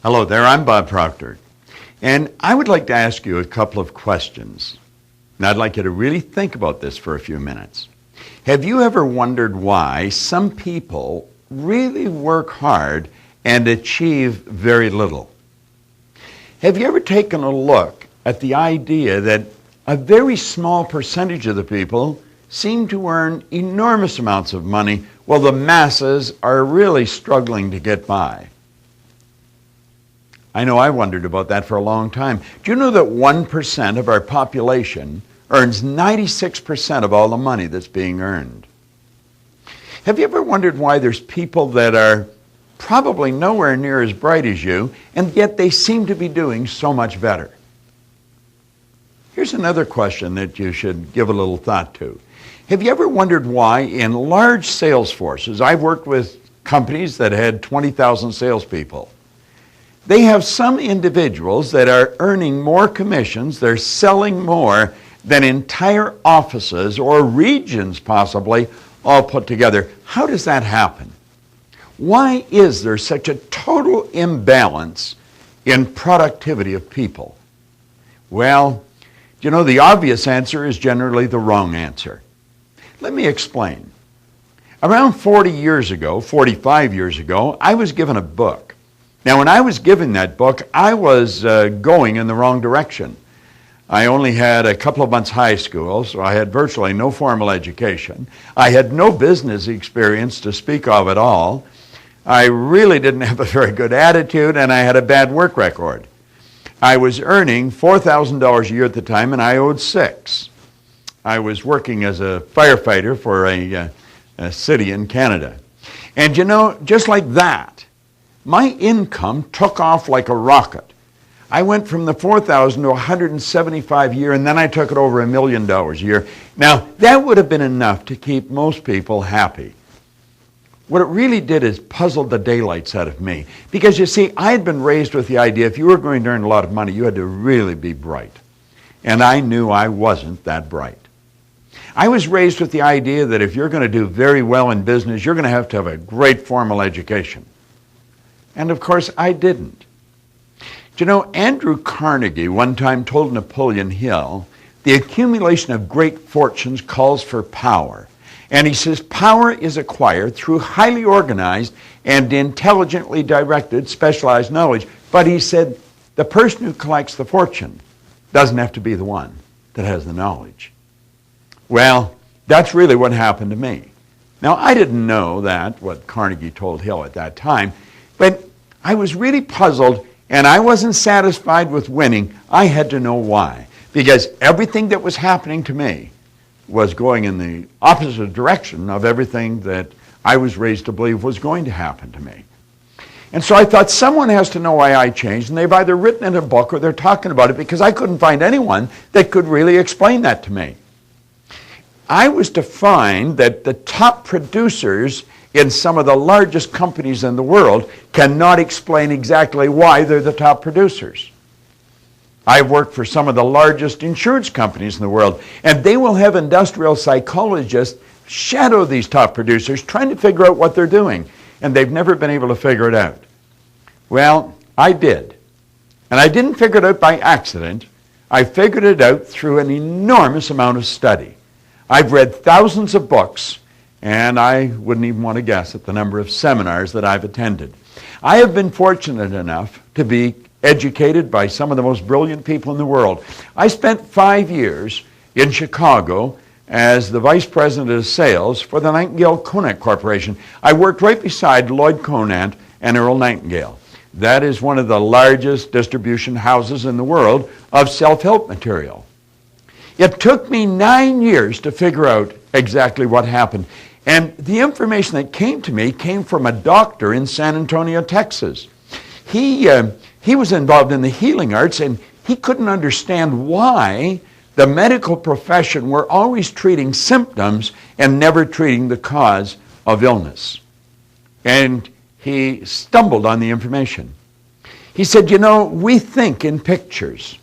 Hello there, I'm Bob Proctor, and I would like to ask you a couple of questions. And I'd like you to really think about this for a few minutes. Have you ever wondered why some people really work hard and achieve very little? Have you ever taken a look at the idea that a very small percentage of the people seem to earn enormous amounts of money while the masses are really struggling to get by? I know I wondered about that for a long time. Do you know that 1% of our population earns 96% of all the money that's being earned? Have you ever wondered why there's people that are probably nowhere near as bright as you, and yet they seem to be doing so much better? Here's another question that you should give a little thought to. Have you ever wondered why in large sales forces, I've worked with companies that had 20,000 salespeople, they have some individuals that are earning more commissions, they're selling more than entire offices or regions possibly all put together. How does that happen? Why is there such a total imbalance in productivity of people? Well, you know, the obvious answer is generally the wrong answer. Let me explain. Around 40 years ago, 45 years ago, I was given a book. Now, when I was given that book, I was going in the wrong direction. I only had a couple of months high school, so I had virtually no formal education. I had no business experience to speak of at all. I really didn't have a very good attitude, and I had a bad work record. I was earning $4,000 a year at the time, and I owed $6,000. I was working as a firefighter for a city in Canada. And you know, just like that, my income took off like a rocket. I went from the $4,000 to $175,000 a year, and then I took it over $1 million a year. Now, that would have been enough to keep most people happy. What it really did is puzzled the daylights out of me. Because you see, I had been raised with the idea if you were going to earn a lot of money, you had to really be bright. And I knew I wasn't that bright. I was raised with the idea that if you're going to do very well in business, you're going to have a great formal education. And of course, I didn't. Do you know, Andrew Carnegie one time told Napoleon Hill, the accumulation of great fortunes calls for power. And he says, power is acquired through highly organized and intelligently directed specialized knowledge. But he said, the person who collects the fortune doesn't have to be the one that has the knowledge. Well, that's really what happened to me. Now, I didn't know that, what Carnegie told Hill at that time, but I was really puzzled, and I wasn't satisfied with winning. I had to know why, because everything that was happening to me was going in the opposite direction of everything that I was raised to believe was going to happen to me. And so I thought someone has to know why I changed, and they've either written in a book or they're talking about it, because I couldn't find anyone that could really explain that to me. I was to find that the top producers in some of the largest companies in the world cannot explain exactly why they're the top producers. I've worked for some of the largest insurance companies in the world, and they will have industrial psychologists shadow these top producers trying to figure out what they're doing, and they've never been able to figure it out. Well, I did. And I didn't figure it out by accident. I figured it out through an enormous amount of study. I've read thousands of books, and I wouldn't even want to guess at the number of seminars that I've attended. I have been fortunate enough to be educated by some of the most brilliant people in the world. I spent 5 years in Chicago as the vice president of sales for the Nightingale Conant Corporation. I worked right beside Lloyd Conant and Earl Nightingale. That is one of the largest distribution houses in the world of self-help material. It took me 9 years to figure out exactly what happened. And the information that came to me came from a doctor in San Antonio, Texas. He was involved in the healing arts, and he couldn't understand why the medical profession were always treating symptoms and never treating the cause of illness. And he stumbled on the information. He said, you know, we think in pictures.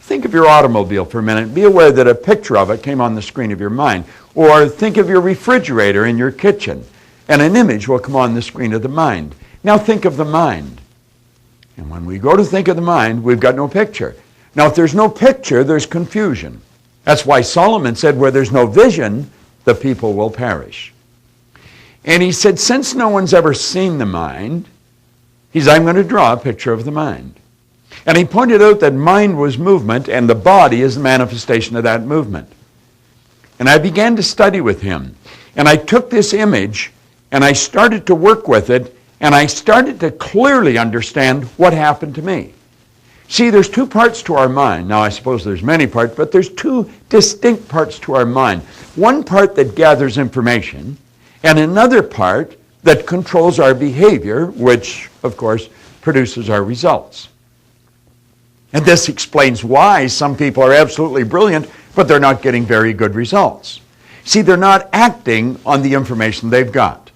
Think of your automobile for a minute. Be aware that a picture of it came on the screen of your mind. Or think of your refrigerator in your kitchen, and an image will come on the screen of the mind. Now think of the mind. And when we go to think of the mind, we've got no picture. Now, if there's no picture, there's confusion. That's why Solomon said, where there's no vision, the people will perish. And he said, since no one's ever seen the mind, I'm going to draw a picture of the mind. And he pointed out that mind was movement, and the body is the manifestation of that movement. And I began to study with him. And I took this image, and I started to work with it, and I started to clearly understand what happened to me. See, there's two parts to our mind. Now, I suppose there's many parts, but there's two distinct parts to our mind. One part that gathers information, and another part that controls our behavior, which, of course, produces our results. And this explains why some people are absolutely brilliant, but they're not getting very good results. See, they're not acting on the information they've got.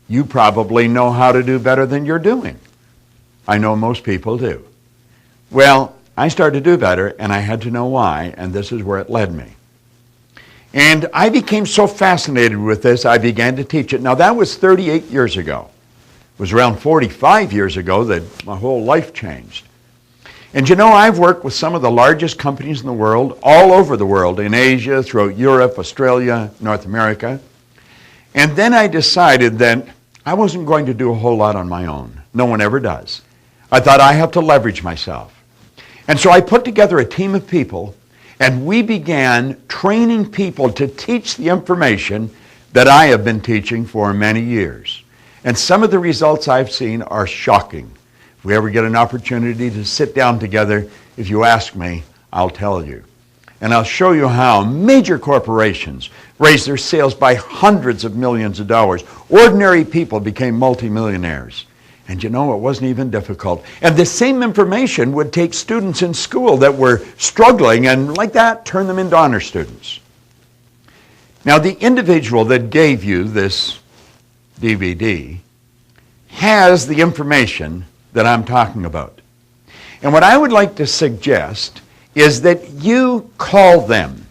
You probably know how to do better than you're doing. I know most people do. Well, I started to do better, and I had to know why, and this is where it led me. And I became so fascinated with this, I began to teach it. Now, that was 38 years ago. It was around 45 years ago that my whole life changed. And you know, I've worked with some of the largest companies in the world, all over the world, in Asia, throughout Europe, Australia, North America. And then I decided that I wasn't going to do a whole lot on my own. No one ever does. I thought I have to leverage myself. And so I put together a team of people, and we began training people to teach the information that I have been teaching for many years. And some of the results I've seen are shocking. If we ever get an opportunity to sit down together, if you ask me, I'll tell you. And I'll show you how major corporations raised their sales by hundreds of millions of dollars. Ordinary people became multimillionaires. And you know, it wasn't even difficult. And the same information would take students in school that were struggling and like that turn them into honor students. Now, the individual that gave you this DVD has the information that I'm talking about. And what I would like to suggest is that you call them,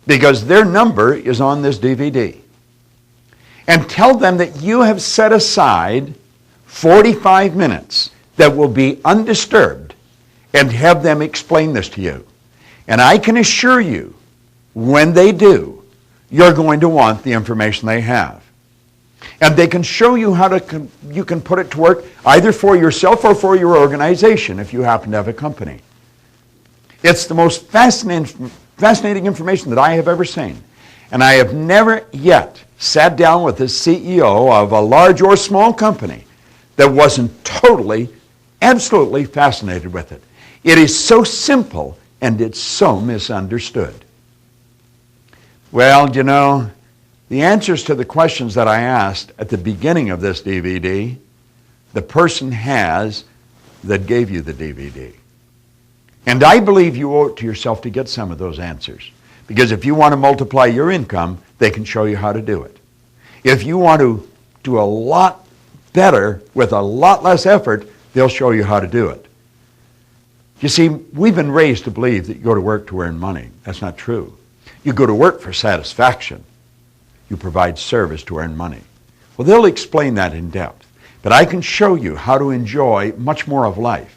because their number is on this DVD, and tell them that you have set aside 45 minutes that will be undisturbed, and have them explain this to you. And I can assure you, when they do, you're going to want the information they have. And they can show you how you can put it to work either for yourself or for your organization if you happen to have a company. It's the most fascinating information that I have ever seen. And I have never yet sat down with the CEO of a large or small company that wasn't totally, absolutely fascinated with it. It is so simple and it's so misunderstood. Well, you know, the answers to the questions that I asked at the beginning of this DVD, the person has that gave you the DVD. And I believe you owe it to yourself to get some of those answers. Because if you want to multiply your income, they can show you how to do it. If you want to do a lot better with a lot less effort, they'll show you how to do it. You see, we've been raised to believe that you go to work to earn money. That's not true. You go to work for satisfaction. You provide service to earn money. Well, they'll explain that in depth. But I can show you how to enjoy much more of life.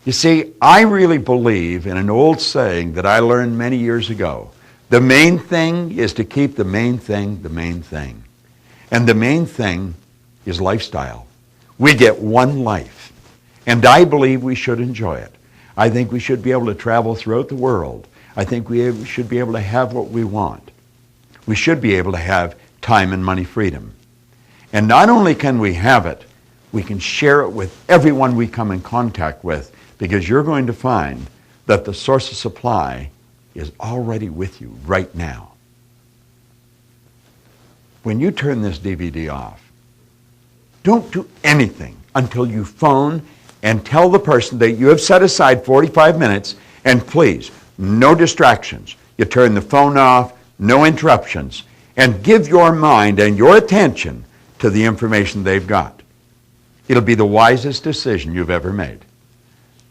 You see, I really believe in an old saying that I learned many years ago. The main thing is to keep the main thing the main thing. And the main thing is lifestyle. We get one life. And I believe we should enjoy it. I think we should be able to travel throughout the world. I think we should be able to have what we want. We should be able to have time and money freedom. And not only can we have it, we can share it with everyone we come in contact with, because you're going to find that the source of supply is already with you right now. When you turn this DVD off, don't do anything until you phone and tell the person that you have set aside 45 minutes, and please, no distractions. You turn the phone off, no interruptions, and give your mind and your attention to the information they've got. It'll be the wisest decision you've ever made.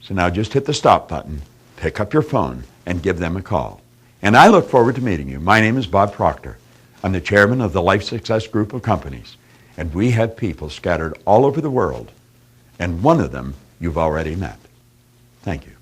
So now just hit the stop button, pick up your phone, and give them a call. And I look forward to meeting you. My name is Bob Proctor. I'm the chairman of the Life Success Group of Companies, and we have people scattered all over the world, And one of them you've already met. Thank you.